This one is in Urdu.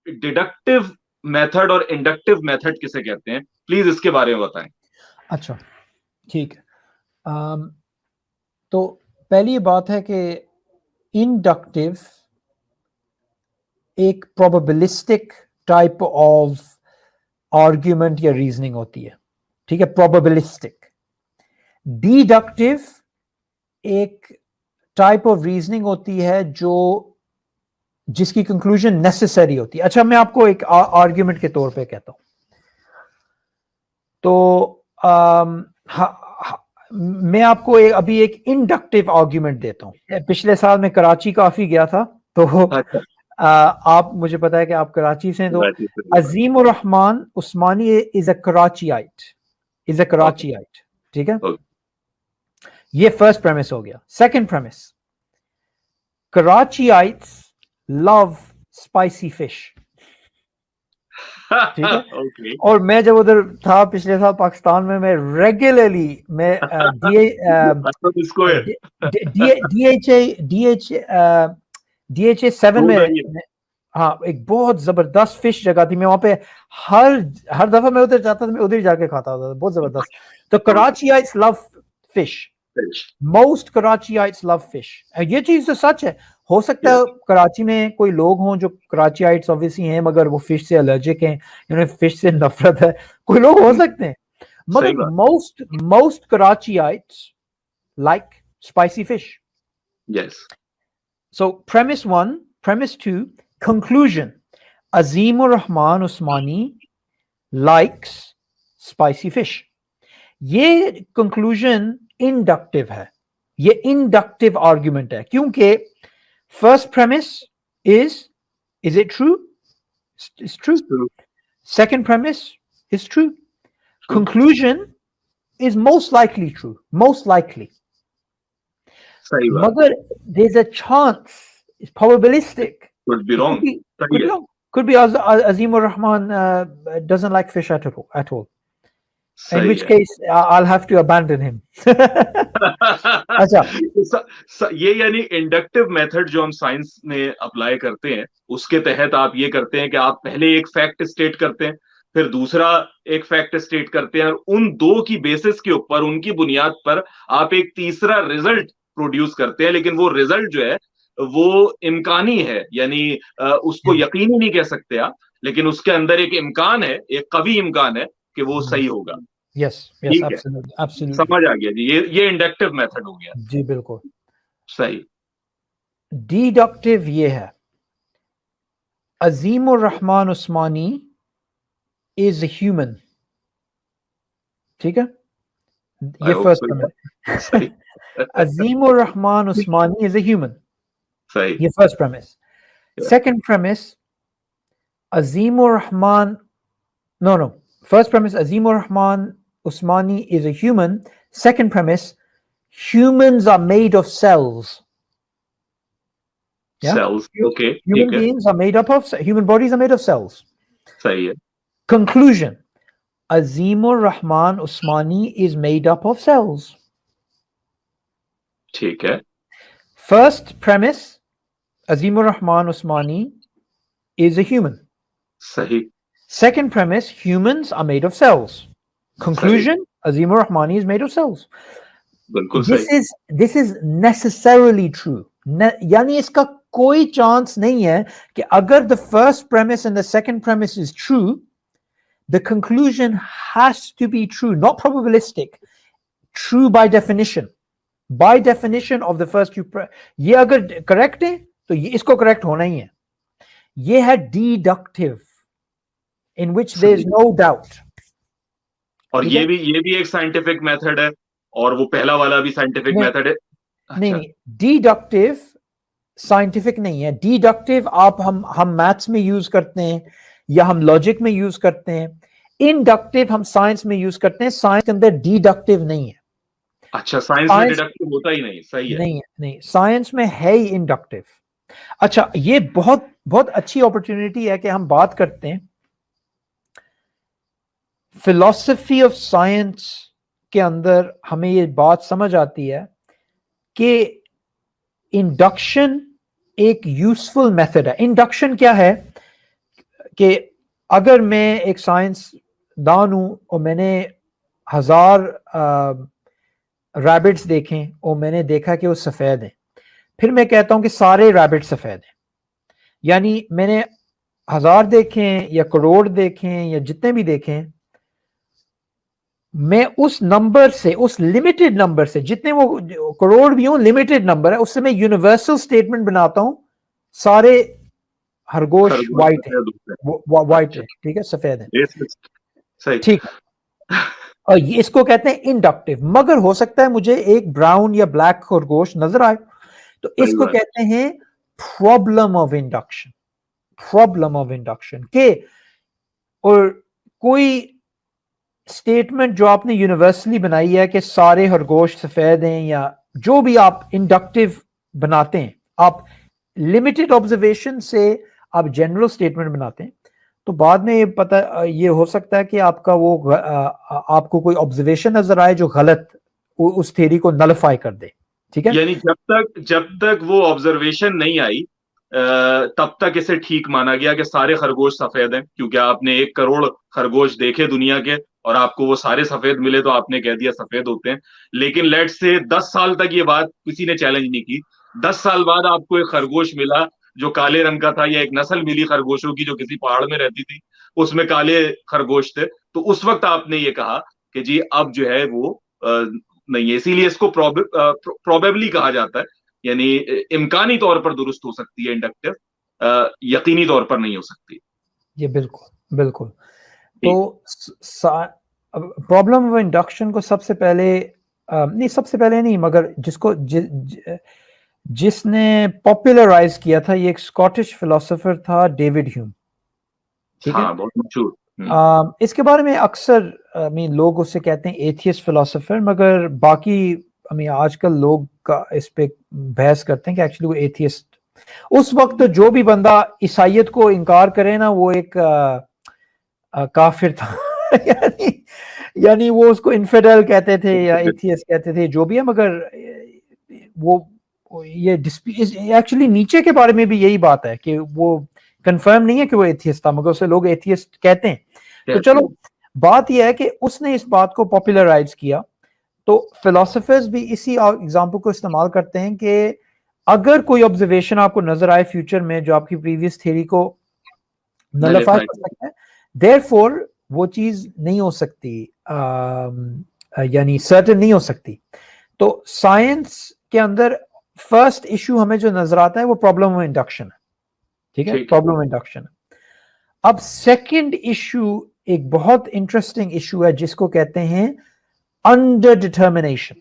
ڈیڈکٹیو میتھڈ اور انڈکٹیو میتھڈ کسے کہتے ہیں؟ پلیز اس کے بارے میں بتائیں. اچھا ٹھیک ہے. تو پہلی بات ہے کہ انڈکٹیو ایک پروبیبلسٹک ٹائپ آف آرگیومنٹ یا ریزننگ ہوتی ہے, ٹھیک ہے, پروبیبلسٹک. ڈیڈکٹیو ایک ٹائپ آف ریزننگ ہوتی ہے جو جس کی کنکلوژن نیسسری ہوتی ہے. اچھا میں آپ کو ایک آرگیومنٹ کے طور پہ کہتا ہوں. تو میں آپ کو ابھی ایک انڈکٹیو آرگیومنٹ دیتا ہوں. پچھلے سال میں کراچی کافی گیا تھا, تو آپ مجھے پتا ہے کہ آپ کراچی سے ہیں, تو عظیم الرحمان عثمانی از اے کراچیائٹ, ٹھیک ہے. یہ فرسٹ پریمس ہو گیا. سیکنڈ پریمس, کراچیائٹس لو اسپائسی فش, ٹھیک ہے. اور میں جب ادھر تھا پچھلے سال پاکستان میں ریگولرلی میں ڈی ایچ اے 7 میں, ہاں, ایک بہت زبردست فش جگہ تھی. میں وہاں پہ ہر دفعہ میں ادھر جاتا تھا, میں ادھر جا کے کھاتا ہوتا تھا, بہت زبردست. تو کراچیائٹس لو فش, موسٹ کراچیائٹس لو فش. یہ چیز تو سچ ہے. ہو سکتا ہے کراچی میں کوئی لوگ ہوں جو کراچیائٹس اوبویسلی ہیں مگر وہ فش سے الرجک ہیں, انہیں فش سے نفرت ہے, کوئی لوگ ہو سکتے ہیں, مگر most Karachiites like spicy fish. So premise 1, premise 2, conclusion, Azim Rahman Usmani likes spicy fish. یہ conclusion inductive ہے, یہ inductive argument ہے, کیونکہ first premise is it true? It's true. Second premise is true. Conclusion is most likely true, most likely. Magar there's a chance, it's probabilistic, could be wrong, could be Azim Rahman doesn't like fish at all. In which case I'll have to abandon him. اچھا یہ یعنی انڈکٹیو میتھڈ جو ہم سائنس میں اپلائی کرتے ہیں اس کے تحت آپ یہ کرتے ہیں کہ آپ پہلے ایک فیکٹ اسٹیٹ کرتے ہیں, پھر دوسرا ایک فیکٹ اسٹیٹ کرتے ہیں, اور ان دو کی بیسس کے اوپر, ان کی بنیاد پر آپ ایک تیسرا ریزلٹ پروڈیوس کرتے ہیں. لیکن وہ ریزلٹ جو ہے وہ امکانی ہے, یعنی اس کو یقینی نہیں کہہ سکتے آپ, لیکن اس کے اندر ایک امکان ہے, ایک قوی امکان ہے کہ وہ صحیح ہوگا. Yes, absolutely. سمجھ آ گیا جی, یہ انڈکٹیو میتھڈ ہو گیا. جی بالکل صحیح. ڈیڈکٹیو یہ ہے, عظیم ur-Rahman Usmani is a human, ٹھیک ہے, یہ first. Azim ur-Rahman Usmani is a human, یہ first premise. Second premise, Azim ur-Rahman no first premise, Azim Rahman Usmani is a human. Second premise, humans are made of cells. Yeah? Cells, okay. Human beings are made up of, human bodies are made of cells. Sahi hai. Conclusion, Azim Rahman Usmani is made up of cells. ٹھیک ہے. First premise, Azim Rahman Usmani is a human. صحیح. Second premise, humans are made of cells. Conclusion, Azim Rahmani is made of cells. This is necessarily true. یعنی اس کا کوئی چانس نہیں ہے کہ اگر the first premise and the second premise is true, the conclusion has to be true, not probabilistic, true by definition. By definition of the first two. یہ اگر کریکٹ ہے تو اس کو کریکٹ ہونا ہی ہے. یہ ہے deductive, in which there is no doubt. اور یہ بھی ایک سائنٹیفک میتھڈ ہے, اور وہ پہلا والا بھی سائنٹیفک میتھڈ ہے. نہیں, ڈیڈکٹیو سائنٹیفک نہیں ہے. ڈیڈکٹیو آپ ہم میتھس میں یوز کرتے ہیں یا ہم لاجک میں یوز کرتے ہیں. انڈکٹیو ہم سائنس میں یوز کرتے ہیں. سائنس کے اندر ڈیڈکٹیو نہیں ہے. اچھا, سائنس میں ڈیڈکٹیو ہوتا ہی نہیں. صحیح ہے. نہیں, سائنس میں ہے ہی انڈکٹیو. اچھا, یہ بہت بہت اچھی اپرچونٹی ہے کہ ہم بات کرتے ہیں فلسفی آف سائنس کے اندر. ہمیں یہ بات سمجھ آتی ہے کہ انڈکشن ایک یوزفل میتھڈ ہے. انڈکشن کیا ہے؟ کہ اگر میں ایک سائنس دان ہوں اور میں نے 1000 ریبٹس دیکھیں اور میں نے دیکھا کہ وہ سفید ہیں، پھر میں کہتا ہوں کہ سارے ریبٹ سفید ہیں، یعنی میں نے 1000 دیکھیں یا کروڑ دیکھیں یا جتنے بھی دیکھیں، میں اس نمبر سے، اس لمیٹڈ نمبر سے، جتنے وہ کروڑ بھی ہوں لمیٹڈ نمبر ہے، اس سے میں یونیورسل سٹیٹمنٹ بناتا ہوں سارے خرگوش وائٹ ہے، وائٹ ہے، ٹھیک ہے، سفید ہے، ٹھیک ہے، اور اس کو کہتے ہیں انڈکٹیو. مگر ہو سکتا ہے مجھے ایک براؤن یا بلیک خرگوش نظر آئے، تو اس کو کہتے ہیں problem of induction. Problem of induction کہ اور کوئی اسٹیٹمنٹ جو آپ نے یونیورسلی بنائی ہے کہ سارے خرگوش سفید ہیں، یا جو بھی آپ انڈکٹیو بناتے ہیں، آپ لمیٹڈ آبزرویشن سے آپ جنرل اسٹیٹمنٹ بناتے ہیں، تو بعد میں یہ پتہ یہ ہو سکتا ہے کہ آپ کا وہ آپ کو کوئی آبزرویشن نظر آئے جو غلط اس تھیوری کو نلفائی کر دے. ٹھیک ہے، یعنی جب تک وہ آبزرویشن نہیں آئی تب تک اسے ٹھیک مانا گیا کہ سارے خرگوش سفید ہیں، کیونکہ آپ نے 1 کروڑ خرگوش دیکھے دنیا کے اور آپ کو وہ سارے سفید ملے تو آپ نے کہہ دیا سفید ہوتے ہیں. لیکن لیٹ سے 10 سال تک یہ بات کسی نے چیلنج نہیں کی. 10 سال بعد آپ کو ایک خرگوش ملا جو کالے رنگ کا تھا، یا ایک نسل ملی خرگوشوں کی جو کسی پہاڑ میں رہتی تھی، اس میں کالے خرگوش تھے، تو اس وقت آپ نے یہ کہا کہ جی اب جو ہے وہ نہیں ہے. اسی لیے اس کو پروبیبلی کہا جاتا ہے، یعنی امکانی طور پر درست ہو سکتی ہے انڈکٹیو، یقینی طور پر نہیں ہو سکتی. یہ بالکل بالکل. تو پرابلم آف انڈکشن کو سب سے پہلے نہیں مگر جس نے پاپولرائز کیا تھا، یہ ایک اسکاٹش فلاسفر تھا، ڈیوڈ ہیوم. ٹھیک ہے، بہت مشہور. اس کے بارے میں اکثر لوگ اسے کہتے ہیں ایتھیسٹ فلاسفر، مگر باقی آج کل لوگ اس پہ بحث کرتے ہیں کہ ایکچولی وہ ایتھیسٹ. اس وقت جو بھی بندہ عیسائیت کو انکار کرے نا، وہ ایک کافر تھا. یعنی وہ اس کو انفیڈل کہتے تھے یا ایتھیسٹ کہتے تھے، جو بھی ہے. مگر وہ یہ ایکچولی نیچے کے بارے میں بھی یہی بات ہے کہ وہ کنفرم نہیں ہے کہ وہ ایتھیسٹ تھا، مگر اسے لوگ ایتھیسٹ کہتے ہیں. تو چلو بات یہ ہے کہ اس نے اس بات کو پاپولرائز کیا. تو فلاسفرز بھی اسی ایگزامپل کو استعمال کرتے ہیں کہ اگر کوئی آبزرویشن آپ کو نظر آئے فیوچر میں جو آپ کی پریویس تھیوری کو نلیفائی کر سکتا ہے، دیر فور وہ چیز نہیں ہو سکتی، یعنی سرٹن نہیں ہو سکتی. تو سائنس کے اندر فرسٹ ایشو ہمیں جو نظر آتا ہے وہ پرابلم آف انڈکشن ہے. ٹھیک ہے، پرابلم آف انڈکشن. اب سیکنڈ ایشو ایک بہت انٹرسٹنگ ایشو ہے جس کو کہتے ہیں انڈر ڈٹرمنیشن.